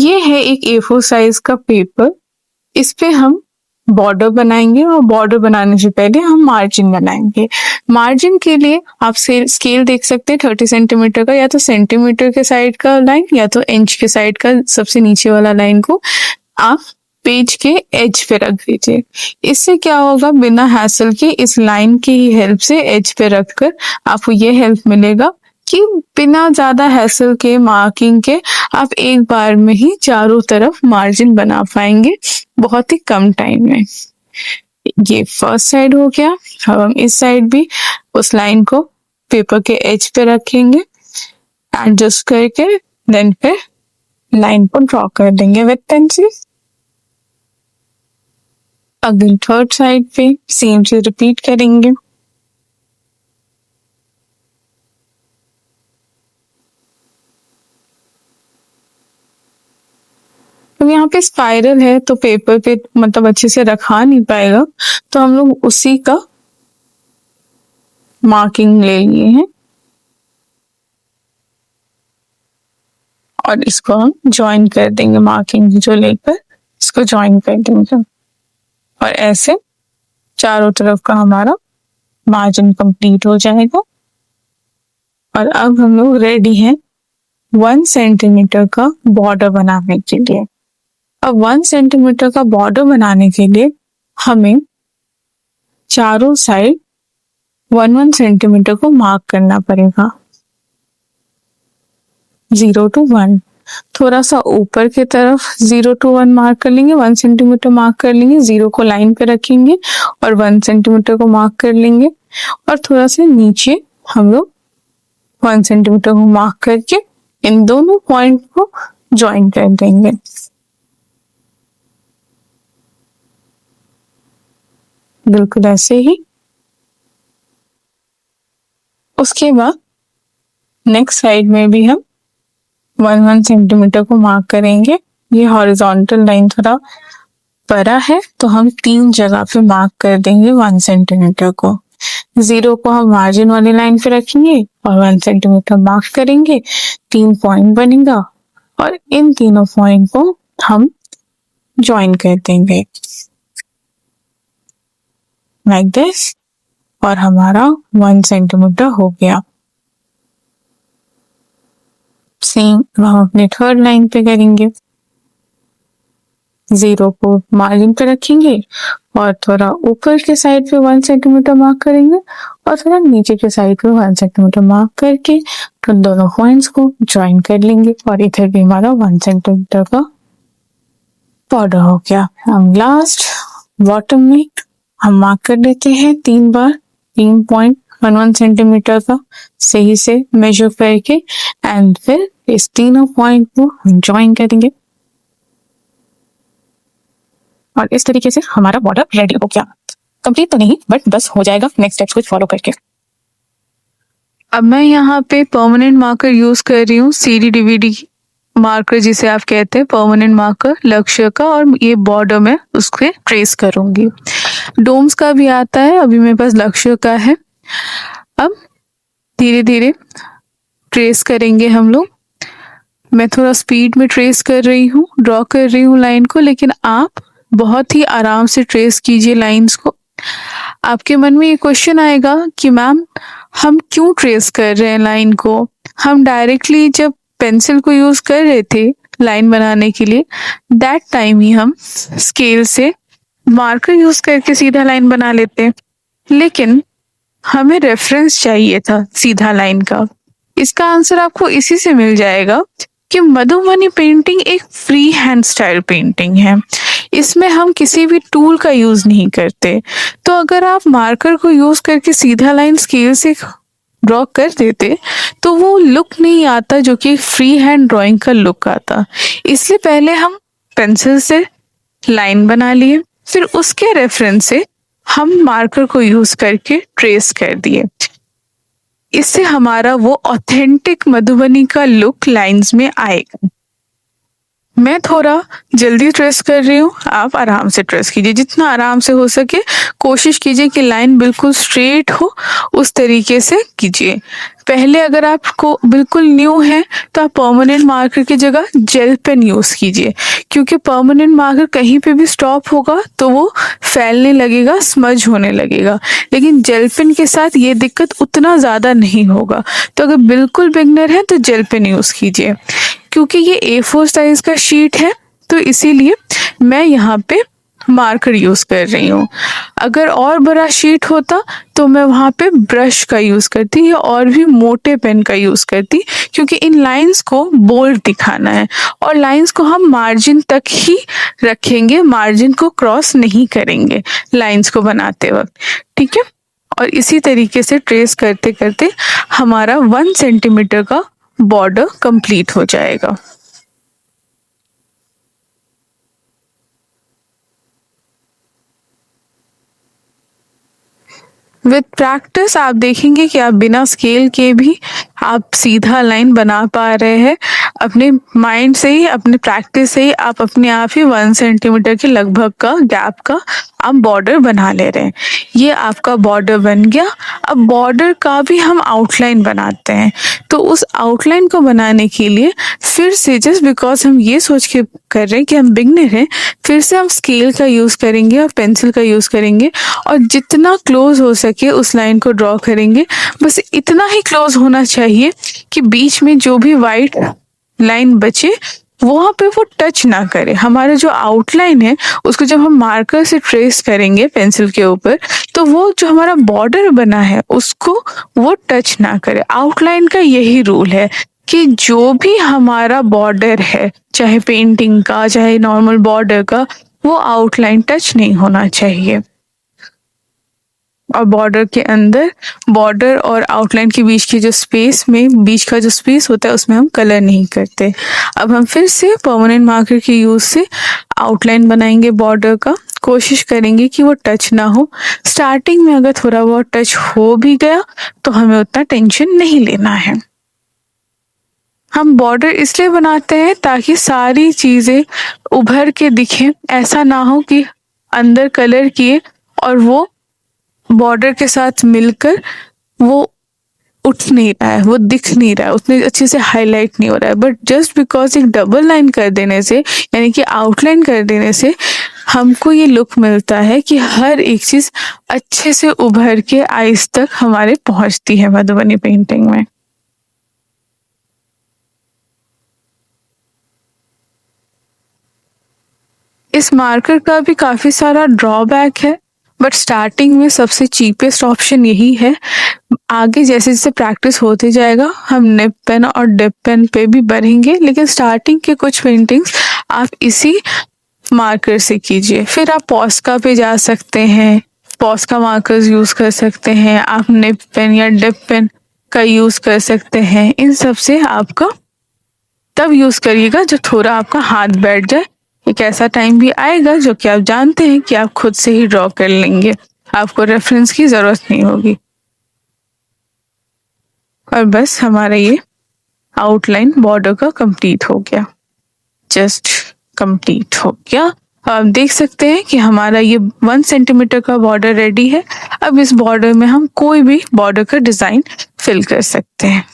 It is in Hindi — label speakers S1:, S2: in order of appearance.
S1: ये है एक A4 साइज का पेपर। इस पे हम बॉर्डर बनाएंगे और बॉर्डर बनाने से पहले हम मार्जिन बनाएंगे। मार्जिन के लिए आप स्केल देख सकते हैं 30 सेंटीमीटर का, या तो सेंटीमीटर के साइड का लाइन या तो इंच के साइड का सबसे नीचे वाला लाइन को आप पेज के एज पे रख दीजिए। इससे क्या होगा, बिना हैसल के इस लाइन की ही हेल्प से एज पे रखकर आपको ये हेल्प मिलेगा कि बिना ज्यादा हैसल के मार्किंग के आप एक बार में ही चारों तरफ मार्जिन बना पाएंगे बहुत ही कम टाइम में। ये फर्स्ट साइड हो गया। अब हम इस साइड भी उस लाइन को पेपर के एज पे रखेंगे, एडजस्ट करके देन फिर लाइन को ड्रॉ कर देंगे विद पेंसिल। अगली थर्ड साइड पे सेम चीज रिपीट करेंगे। तो यहाँ पे स्पाइरल है तो पेपर पे मतलब अच्छे से रखा नहीं पाएगा, तो हम लोग उसी का मार्किंग ले लिए हैं और इसको हम ज्वाइन कर देंगे। मार्किंग जो लेकर इसको ज्वाइन कर देंगे और ऐसे चारों तरफ का हमारा मार्जिन कंप्लीट हो जाएगा। और अब हम लोग रेडी हैं 1 सेंटीमीटर का बॉर्डर बनाने के लिए। अब 1 सेंटीमीटर का बॉर्डर बनाने के लिए हमें चारों साइड 1 सेंटीमीटर को मार्क करना पड़ेगा। 0 to 1 थोड़ा सा ऊपर की तरफ 0 to 1 मार्क कर लेंगे, 1 सेंटीमीटर मार्क कर लेंगे, 0 को लाइन पे रखेंगे और 1 सेंटीमीटर को मार्क कर लेंगे और थोड़ा सा नीचे हम लोग 1 सेंटीमीटर को मार्क करके इन दोनों पॉइंट को ज्वाइन कर देंगे। बिल्कुल ऐसे ही। उसके बाद नेक्स्ट साइड में भी हम 1 सेंटीमीटर को मार्क करेंगे। ये हॉरिजॉन्टल लाइन थोड़ा बड़ा है तो हम 3 जगह पे मार्क कर देंगे 1 सेंटीमीटर को। 0 को हम मार्जिन वाली लाइन पे रखेंगे और 1 सेंटीमीटर मार्क करेंगे, 3 पॉइंट बनेगा और इन तीनों पॉइंट को हम ज्वाइन कर देंगे लाइक दिस और हमारा 1 सेंटीमीटर हो गया। सेम हम अपने थर्ड लाइन पे करेंगे। 0 को मार्जिन पे रखेंगे और थोड़ा ऊपर के साइड पे 1 सेंटीमीटर मार्क करेंगे और थोड़ा नीचे के साइड पे 1 सेंटीमीटर मार्क करके तो दोनों पॉइंट्स को ज्वाइन कर लेंगे और इधर भी हमारा 1 सेंटीमीटर का बॉर्डर हो गया। हम लास्ट बॉटम में हम मार्क कर लेते हैं 3 बार 3.11 सेंटीमीटर का सही से मेजर करके एंड फिर इस तीनों पॉइंट को हम ज्वाइन करेंगे और इस तरीके से हमारा बॉर्डर रेडी हो गया। कंप्लीट तो नहीं बट बस हो जाएगा नेक्स्ट स्टेप्स को फॉलो करके। अब मैं यहाँ पे परमानेंट मार्कर यूज कर रही हूँ, CD/DVD मार्कर जिसे आप कहते हैं, परमानेंट मार्कर लक्ष्य का, और ये बॉर्डर में उसके ट्रेस करूंगी। डोम्स का भी आता है, अभी मेरे पास लक्ष्य का है। अब धीरे धीरे ट्रेस करेंगे हम लोग। मैं थोड़ा स्पीड में ट्रेस कर रही हूँ, ड्रॉ कर रही हूँ लाइन को, लेकिन आप बहुत ही आराम से ट्रेस कीजिए लाइंस को। आपके मन में ये क्वेश्चन आएगा कि मैम हम क्यों ट्रेस कर रहे हैं लाइन को? हम डायरेक्टली जब पेंसिल को यूज कर रहे थे लाइन बनाने के लिए, दैट टाइम ही हम स्केल से मार्कर यूज करके सीधा लाइन बना लेते हैं, लेकिन हमें रेफरेंस चाहिए था सीधा लाइन का। इसका आंसर आपको इसी से मिल जाएगा कि मधुबनी पेंटिंग एक फ्री हैंड स्टाइल पेंटिंग है। इसमें हम किसी भी टूल का यूज नहीं करते। तो अगर आप मार्कर को यूज करके सीधा लाइन स्केल से ड्रॉ कर देते तो वो लुक नहीं आता जो कि फ्री हैंड ड्राइंग का लुक आता। इसलिए पहले हम पेंसिल से लाइन बना लिए, फिर उसके रेफरेंस से हम मार्कर को यूज करके ट्रेस कर दिए। इससे हमारा वो ऑथेंटिक मधुबनी का लुक लाइंस में आएगा। मैं थोड़ा जल्दी ट्रेस कर रही हूँ, आप आराम से ट्रेस कीजिए, जितना आराम से हो सके कोशिश कीजिए कि लाइन बिल्कुल स्ट्रेट हो, उस तरीके से कीजिए। पहले अगर आपको बिल्कुल न्यू है तो आप परमानेंट मार्कर की जगह जेल पेन यूज कीजिए, क्योंकि परमानेंट मार्कर कहीं पे भी स्टॉप होगा तो वो फैलने लगेगा, स्मज होने लगेगा। लेकिन जेल पेन के साथ ये दिक्कत उतना ज़्यादा नहीं होगा। तो अगर बिल्कुल बिगनर है तो जेल पेन यूज़ कीजिए। क्योंकि ये A4 साइज का शीट है तो इसीलिए मैं यहाँ पे मार्कर यूज़ कर रही हूँ। अगर और बड़ा शीट होता तो मैं वहाँ पे ब्रश का यूज़ करती या और भी मोटे पेन का यूज़ करती, क्योंकि इन लाइंस को बोल्ड दिखाना है और लाइंस को हम मार्जिन तक ही रखेंगे, मार्जिन को क्रॉस नहीं करेंगे लाइंस को बनाते वक्त, ठीक है। और इसी तरीके से ट्रेस करते करते हमारा 1 सेंटीमीटर का बॉर्डर कंप्लीट हो जाएगा। विद प्रैक्टिस आप देखेंगे कि आप बिना स्केल के भी आप सीधा लाइन बना पा रहे हैं। अपने माइंड से ही, अपने प्रैक्टिस से ही आप अपने आप ही 1 सेंटीमीटर के लगभग का गैप का आप बॉर्डर बना ले रहे हैं। ये आपका बॉर्डर बन गया। अब बॉर्डर का भी हम आउटलाइन बनाते हैं। तो उस आउटलाइन को बनाने के लिए फिर से, जस्ट बिकॉज हम ये सोच के कर रहे हैं कि हम बिगनर हैं, फिर से हम स्केल का यूज़ करेंगे और पेंसिल का यूज़ करेंगे और जितना क्लोज हो सके उस लाइन को ड्रॉ करेंगे। बस इतना ही क्लोज होना चाहिए कि बीच में जो भी वाइट लाइन बचे वहां पे वो टच ना करे। हमारा जो आउटलाइन है उसको जब हम मार्कर से ट्रेस करेंगे पेंसिल के ऊपर तो वो जो हमारा बॉर्डर बना है उसको वो टच ना करे। आउटलाइन का यही रूल है कि जो भी हमारा बॉर्डर है, चाहे पेंटिंग का चाहे नॉर्मल बॉर्डर का, वो आउटलाइन टच नहीं होना चाहिए। और बॉर्डर के अंदर, बॉर्डर और आउटलाइन के बीच की जो स्पेस में, बीच का जो स्पेस होता है उसमें हम कलर नहीं करते। अब हम फिर से परमानेंट मार्कर के यूज से आउटलाइन बनाएंगे बॉर्डर का। कोशिश करेंगे कि वो टच ना हो। स्टार्टिंग में अगर थोड़ा बहुत टच हो भी गया तो हमें उतना टेंशन नहीं लेना है। हम बॉर्डर इसलिए बनाते हैं ताकि सारी चीजें उभर के दिखें। ऐसा ना हो कि अंदर कलर किए और वो बॉर्डर के साथ मिलकर वो उठ नहीं रहा है, वो दिख नहीं रहा है, उतने अच्छे से हाईलाइट नहीं हो रहा है। बट जस्ट बिकॉज एक डबल लाइन कर देने से, यानी कि आउटलाइन कर देने से, हमको ये लुक मिलता है कि हर एक चीज अच्छे से उभर के आइस तक हमारे पहुंचती है मधुबनी पेंटिंग में। इस मार्कर का भी काफी सारा ड्रॉबैक है, बट स्टार्टिंग में सबसे चीपेस्ट ऑप्शन यही है। आगे जैसे जैसे प्रैक्टिस होते जाएगा हम निब पेन और डिप पेन पे भी बढ़ेंगे, लेकिन स्टार्टिंग के कुछ पेंटिंग्स आप इसी मार्कर से कीजिए। फिर आप पॉस्का पे जा सकते हैं, पॉस्का मार्कर्स यूज कर सकते हैं, आप निब पेन या डिप पेन का यूज कर सकते हैं। इन सब से आपका तब यूज करिएगा जब थोड़ा आपका हाथ बैठ जाए। एक ऐसा टाइम भी आएगा जो कि आप जानते हैं कि आप खुद से ही ड्रॉ कर लेंगे, आपको रेफरेंस की जरूरत नहीं होगी। और बस हमारा ये आउटलाइन बॉर्डर का कंप्लीट हो गया, जस्ट कंप्लीट हो गया। आप देख सकते हैं कि हमारा ये 1 सेंटीमीटर का बॉर्डर रेडी है। अब इस बॉर्डर में हम कोई भी बॉर्डर का डिजाइन फिल कर सकते हैं।